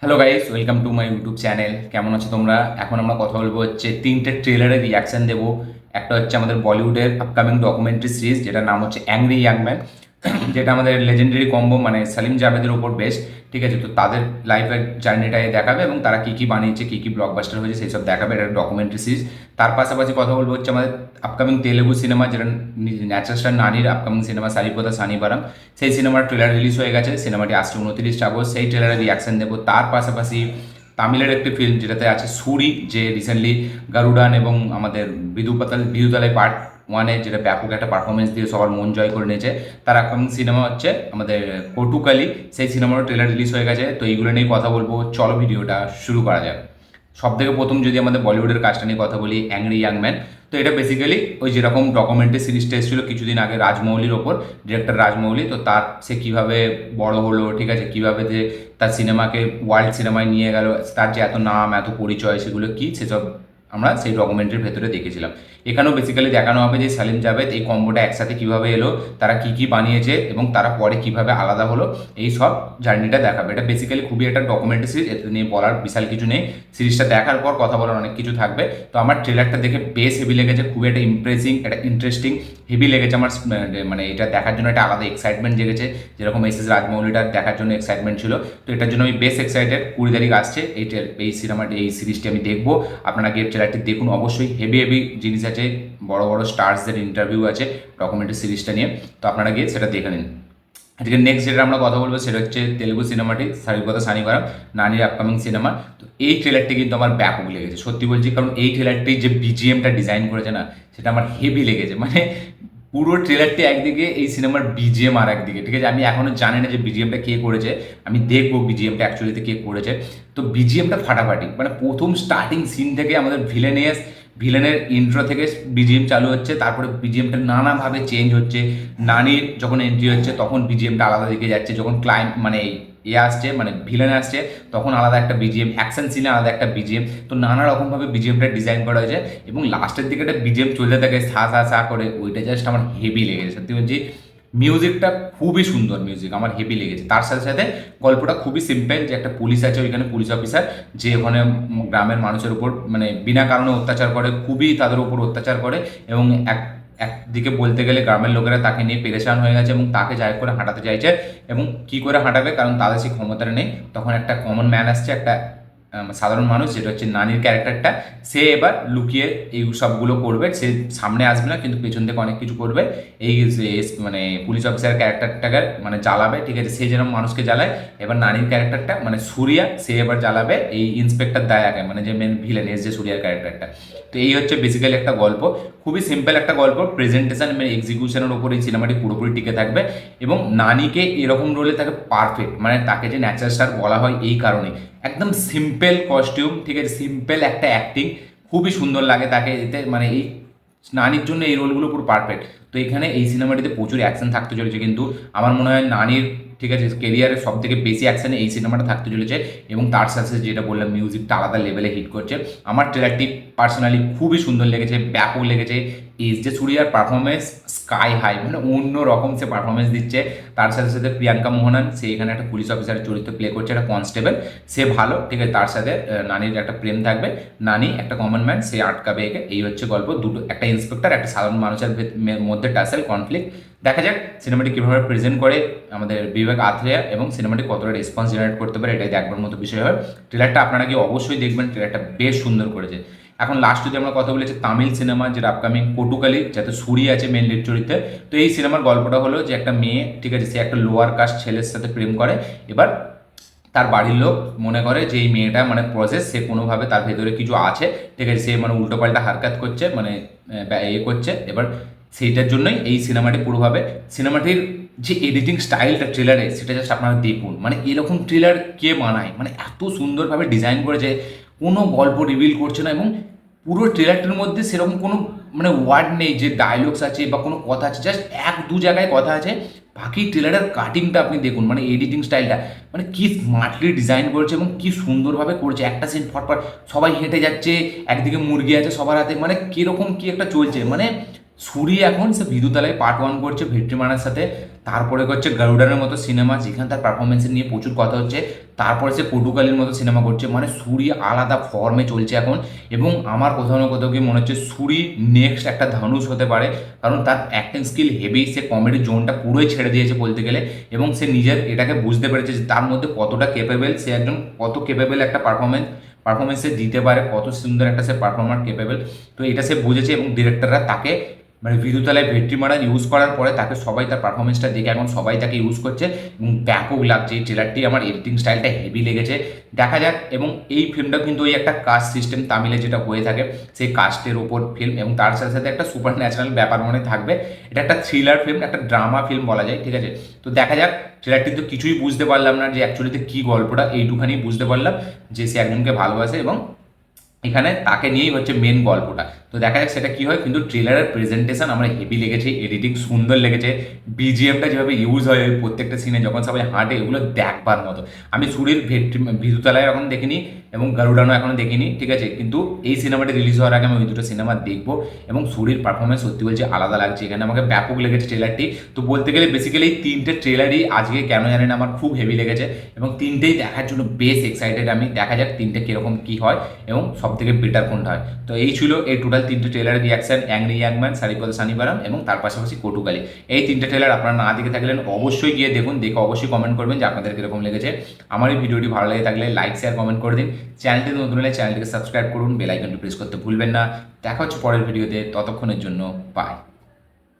Hello guys, welcome to my YouTube channel. কেমন আছো তোমরা? এখন আমরা কথা বলবো হচ্ছে তিনটে ট্রেলারের রিয়াকশন দেবো। একটা হচ্ছে আমাদের বলিউডের আপকামিং ডকুমেন্টারি সিরিজ, যেটার নাম হচ্ছে অ্যাংরি ইয়াং ম্যান, যেটা আমাদের লেজেন্ডারি কম্বো মানে সালিম জাভেদের ওপর বেশ। ঠিক আছে, তো তাদের লাইফের জার্নিটাই দেখাবে এবং তারা কী কী বানিয়েছে, কী কী ব্লকবাস্টার হয়েছে সেই সব দেখাবে। এটা ডকুমেন্টারি সিরিজ। তার পাশাপাশি কথা বলবো হচ্ছে আমাদের আপকামিং তেলেগু সিনেমা, যেটা ন্যাচারাল স্টার নানির আপকামিং সিনেমা সারিপোতা সানিবারাম। সেই সিনেমার ট্রেলার রিলিজ হয়ে গেছে, সিনেমাটি আসছে 29 আগস্ট। সেই ট্রেলারের রিয়াকশন দেবো। তার পাশাপাশি তামিলের একটি ফিল্ম যেটাতে আছে সুরি, যে রিসেন্টলি গারুডান এবং আমাদের বিদুতালাই পার্ট ওয়ানে যেটা ব্যাপক একটা পারফরমেন্স দিয়ে সবার মন জয় করে নিয়েছে, তার আপকামিং সিনেমা হচ্ছে আমাদের কটুকালি। সেই সিনেমারও ট্রেলার রিলিজ হয়ে গেছে। তো এইগুলো নিয়ে কথা বলবো, চলো ভিডিওটা শুরু করা যাক। সব থেকে প্রথম যদি আমাদের বলিউডের কাজটা নিয়ে কথা বলি, অ্যাংরি ইয়াং ম্যান। তো এটা বেসিক্যালি ওই যেরকম ডকুমেন্টারি সিরিজটা এসেছিল কিছুদিন আগে রাজমৌলির ওপর, ডিরেক্টর রাজমৌলি, তো তার সে কীভাবে বড় হলো, ঠিক আছে, কীভাবে যে তার সিনেমাকে ওয়ার্ল্ড সিনেমায় নিয়ে গেল, তার যে এত নাম এত পরিচয় সেগুলো কী, সেসব আমরা সেই ডকুমেন্টারির ভেতরে দেখেছিলাম। এখানেও বেসিক্যালি দেখানো হবে যে সালিম জাভেদ এই কম্বোটা একসাথে কীভাবে এলো, তারা কী কী বানিয়েছে এবং তারা পরে কীভাবে আলাদা হলো, এই সব জার্নিটা দেখাবে। এটা বেসিক্যালি খুবই একটা ডকুমেন্টারি সিরিজ, এতে নিয়ে বলার বিশাল কিছু নেই। সিরিজটা দেখার পর কথা বলার অনেক কিছু থাকবে। তো আমার ট্রেলারটা দেখে বেশ হেভি লেগেছে, খুবই একটা ইমপ্রেসিং, একটা ইন্টারেস্টিং হেভি লেগেছে আমার। মানে এটা দেখার জন্য একটা আলাদা এক্সাইটমেন্ট জেগেছে, যেরকম এস রাজমৌলিটা দেখার জন্য এক্সাইটমেন্ট ছিল। তো এটার জন্য আমি বেশ এক্সাইটেড। 20 তারিখ আসছে এই সিনেমাটি, এই সিরিজটি আমি দেখবো। আপনারা গিয়ে ট্রেলারটি দেখুন অবশ্যই। হেভি হেভি জিনিস আছে, বড় বড় স্টার্সদের ইন্টারভিউ আছে ডকুমেন্টারি সিরিজটা নিয়ে, তো আপনারা গিয়ে সেটা দেখে নিন। আজকে নেক্সট যেটা আমরা কথা বলবো সেটা হচ্ছে তেলুগু সিনেমাটি সারিপোতা সানিবারাম, নানির আপকামিং সিনেমা। তো এই ট্রেলারটি কিন্তু আমার ব্যাপক লেগেছে, সত্যি বলছি, কারণ এই ট্রেলারটি যে বিজিএমটা ডিজাইন করেছে না, সেটা আমার হেভি লেগেছে। মানে পুরো ট্রেলারটি একদিকে, এই সিনেমার বিজিএম আর একদিকে। ঠিক আছে, আমি এখনও জানি না যে বিজিএমটা কে করেছে, আমি দেখবো বিজিএমটা অ্যাকচুয়ালিতে কে করেছে। তো বিজিএমটা ফাটাফাটি, মানে প্রথম স্টার্টিং সিন থেকে আমাদের ভিলেনের ইন্ট্রো থেকে বিজিএম চালু হচ্ছে, তারপরে বিজিএমটা নানাভাবে চেঞ্জ হচ্ছে। নানির যখন এন্ট্রি হচ্ছে তখন বিজিএমটা আলাদা দিকে যাচ্ছে, যখন মানে আসছে, মানে ভিলেন আসছে, তখন আলাদা একটা বিজিএম, অ্যাকশন সিনে আলাদা একটা বিজিএম। তো নানা রকমভাবে বিজিএমটা ডিজাইন করা হয়েছে এবং লাস্টের দিকে একটা বিজিএম চলতে থাকে সা সা সা করে, ওইটা জাস্ট আমার হেভি লেগেছে, সত্যি বলছি। মিউজিকটা খুবই সুন্দর, মিউজিক আমার হেভি লেগেছে। তার সাথে সাথে গল্পটা খুবই সিম্পল, যে একটা পুলিশ আছে ওইখানে, পুলিশ অফিসার, যে ওখানে গ্রামের মানুষের উপর মানে বিনা কারণে অত্যাচার করে, খুবই তাদের উপর অত্যাচার করে এবং একদিকে বলতে গেলে গ্রামের লোকেরা তাকে নিয়ে পেরেশান হয়ে গেছে এবং তাকে যাই করে হাঁটাতে চাইছে এবং কি করে হাঁটাবে, কারণ তাদের সেই ক্ষমতাটা নেই। তখন একটা কমন ম্যান আসছে, একটা সাধারণ মানুষ, যেটা হচ্ছে নানির ক্যারেক্টারটা। সে এবার লুকিয়ে এই সবগুলো করবে, সে সামনে আসবে না কিন্তু পেছন থেকে অনেক কিছু করবে। এই মানে পুলিশ অফিসার ক্যারেক্টারটাকে মানে জ্বালাবে, ঠিক আছে, সে যেরকম মানুষকে জ্বালায়, এবার নানির ক্যারেক্টারটা মানে সুরিয়া, সে এবার জ্বালাবে এই ইন্সপেক্টর দায়াকে, মানে যে মেন ভিলেন যে সুরিয়ার ক্যারেক্টারটা। তো এই হচ্ছে বেসিক্যালি একটা গল্প, খুবই সিম্পল একটা গল্প। প্রেজেন্টেশন মানে এক্সিকিউশনের উপর এই সিনেমাটি পুরোপুরি টিকে থাকবে এবং নানিকে এরকম রোলে তাকে পারফেক্ট, মানে তাকে যে ন্যাচারাল স্টার বলা হয় এই কারণে, একদম সিম্পল কস্টিউম, ঠিক আছে, সিম্পল একটা অ্যাক্টিং, খুবই সুন্দর লাগে তাকে এতে, মানে এই নানির জন্য এই রোলগুলো পুরো পারফেক্ট। তো এখানে এই সিনেমাটিতে প্রচুর অ্যাকশন থাকতে চলেছে, কিন্তু আমার মনে হয় নানির, ঠিক আছে, কেরিয়ারের সব থেকে বেশি অ্যাকশানে এই সিনেমাটা থাকতে চলেছে এবং তার সাথে সাথে যেটা বললাম মিউজিকটা আলাদা লেভেলে হিট করছে। আমার ট্রেলারটি পার্সোনালি খুবই সুন্দর লেগেছে, ব্যাপক লেগেছে। এস জে সূর্যার পারফরমেন্স স্কাই হাই, মানে অন্য রকম সে পারফরমেন্স দিচ্ছে। তার সাথে সাথে প্রিয়াঙ্কা মোহনান, সে এখানে একটা পুলিশ অফিসারের চরিত্র প্লে করছে, একটা কনস্টেবল, সে ভালো, ঠিক আছে। তার সাথে নানির একটা প্রেম থাকবে, নানি একটা কমন ম্যান, সে আটকাবে একে, এই হচ্ছে গল্প। দুটো, একটা ইন্সপেক্টর, একটা সাধারণ মানুষের মধ্যে টাসেল কনফ্লিক্ট। দেখা যাক সিনেমাটি কীভাবে প্রেজেন্ট করে আমাদের বিবেক আথরেয়া এবং সিনেমাটি কতটা রেসপন্স জেনারেট করতে পারে, এটাই দেখবার মতো বিষয় হয়। ট্রেলারটা আপনারা কি অবশ্যই দেখবেন, ট্রেলারটা বেশ সুন্দর করেছে। এখন লাস্ট যদি আমরা কথা বলেছি তামিল সিনেমা, যেটা আপকামিং কটুকালি, যাতে সুরি আছে মেন লিড চরিত্রে। তো এই সিনেমার গল্পটা হলো যে একটা মেয়ে, ঠিক আছে, সে একটা লোয়ার কাস্ট ছেলের সাথে প্রেম করে। এবার তার বাড়ির লোক মনে করে যে এই মেয়েটা মানে প্রসেস, সে কোনোভাবে তার ভেতরে কিছু আছে, ঠিক আছে, সে মানে উল্টোপাল্টা হারকাত করছে, মানে করছে। এবার সেইটার জন্যই এই সিনেমাটি পুরোভাবে, সিনেমাটির যে এডিটিং স্টাইলটা ট্রেলারে, সেটা জাস্ট আপনারা দেখুন। মানে এরকম ট্রেলার কে বানায়, মানে এত সুন্দরভাবে ডিজাইন করেছে, কোনো গল্প রিভিল করছে না এবং পুরো ট্রেলারটার মধ্যে সেরকম কোনো মানে ওয়ার্ড নেই যে ডায়লগস আছে বা কোনো কথা আছে, জাস্ট এক দু জায়গায় কথা আছে। বাকি ট্রেলারের কাটিংটা আপনি দেখুন, মানে এডিটিং স্টাইলটা, মানে কি স্মার্টলি ডিজাইন করেছে এবং কি সুন্দরভাবে করেছে। একটা সিন ফটফট সবাই হেঁটে যাচ্ছে, একদিকে মুরগি আছে সবার হাতে, মানে কীরকম কী একটা চলছে। মানে সুরি এখন সে বিদুতালায় পার্ট 1 করছে ভেট্রিমানের সাথে, তারপরে হচ্ছে গারুডানের মতো সিনেমা, যেখানে তার পারফরমেন্সের নিয়ে প্রচুর কথা হচ্ছে। তারপরে সে পটুকালির মতো সিনেমা করছে, মানে সুরি আলাদা ফর্মে চলছে এখন। এবং আমার কোথাও না কোথাও গিয়ে মনে হচ্ছে সুরি নেক্সট একটা ধানুষ হতে পারে, কারণ তার অ্যাক্টিং স্কিল হেভি, সে কমেডি জোনটা পুরোই ছেড়ে দিয়েছে বলতে গেলে। এবং সে নিজের এটাকে বুঝতে পেরেছে যে তার মধ্যে কতটা কেপেবল, সে একজন কত কেপেবল একটা পারফরমেন্স সে দিতে পারে, কত সুন্দর একটা সে পারফর্মার কেপেবল। তো এটা সে বুঝেছে এবং ডিরেক্টররা তাকে মানে বিদ্যুতালয় ভেট্রিমারান ইউজ করার পরে তাকে সবাই তার পারফরমেন্সটা দেখে এখন সবাই তাকে ইউজ করছে এবং ব্যাপক লাগছে এই ট্রেলারটি। আমার এডিটিং স্টাইলটা হেভি লেগেছে, দেখা যাক। এবং এই ফিল্মটা কিন্তু ওই একটা কাস্ট সিস্টেম তামিলে যেটা হয়ে থাকে সেই কাস্টের ওপর ফিল্ম, এবং তার সাথে সাথে একটা সুপার ন্যাচারাল ব্যাপার মনে থাকবে। এটা একটা থ্রিলার ফিল্ম, একটা ড্রামা ফিল্ম বলা যায়, ঠিক আছে। তো দেখা যাক। ট্রেলারটি তো কিছুই বুঝতে পারলাম না যে অ্যাকচুয়ালিতে কী গল্পটা, এইটুখানি বুঝতে পারলাম যে সে একজনকে ভালোবাসে এবং এখানে তাকে নিয়েই হচ্ছে মেন গল্পটা। তো দেখা যাক সেটা কি হয়। কিন্তু ট্রেলারের প্রেজেন্টেশন আমার হেভি লেগেছে, এডিটিং সুন্দর লেগেছে, বিজিএমটা যেভাবে ইউজ হয় ওই প্রত্যেকটা সিনে যখন সবাই হাঁটে, এগুলো দেখবার মতো। আমি সুরের বিদ্যুতালয় এখন দেখিনি এবং গারুডানো এখনও দেখিনি, ঠিক আছে, কিন্তু এই সিনেমাটি রিলিজ হওয়ার আগে আমি ওই দুটো সিনেমা দেখবো। এবং সুরির পারফরমেন্স সত্যি বলছে আলাদা লাগছে এখানে, আমাকে ব্যাপক লেগেছে ট্রেলারটি। তো বলতে গেলে বেসিক্যালি এই তিনটে ট্রেলারই আজকে কেন জানেন আমার খুব হেভি লেগেছে এবং তিনটেই দেখার জন্য বেশ এক্সাইটেড আমি। দেখা যাক তিনটে কীরকম কী হয় এবং সব থেকে বেটার কোনটা হয়। তো এই ছিল এই টোটাল তিনটে ট্রেলারের রিয়াকশন, অ্যাংরি ইয়াংম্যান, সারিপদ সানিবারাম এবং তার পাশাপাশি কটুকালি। এই তিনটে ট্রেলার আপনারা না দেখে থাকলেন অবশ্যই গিয়ে দেখুন, দেখে অবশ্যই কমেন্ট করবেন যে আপনাদের কীরকম লেগেছে। আমার এই ভিডিওটি ভালো লেগে থাকলে লাইক শেয়ার কমেন্ট করে দিন। চ্যানেলটি নতুন হলে চ্যানেলটিকে সাবস্ক্রাইব করুন, বেল আইকনটি প্রেস করতে ভুলবেন না। দেখা হচ্ছে পরের ভিডিওতে, ততক্ষণের জন্য বাই।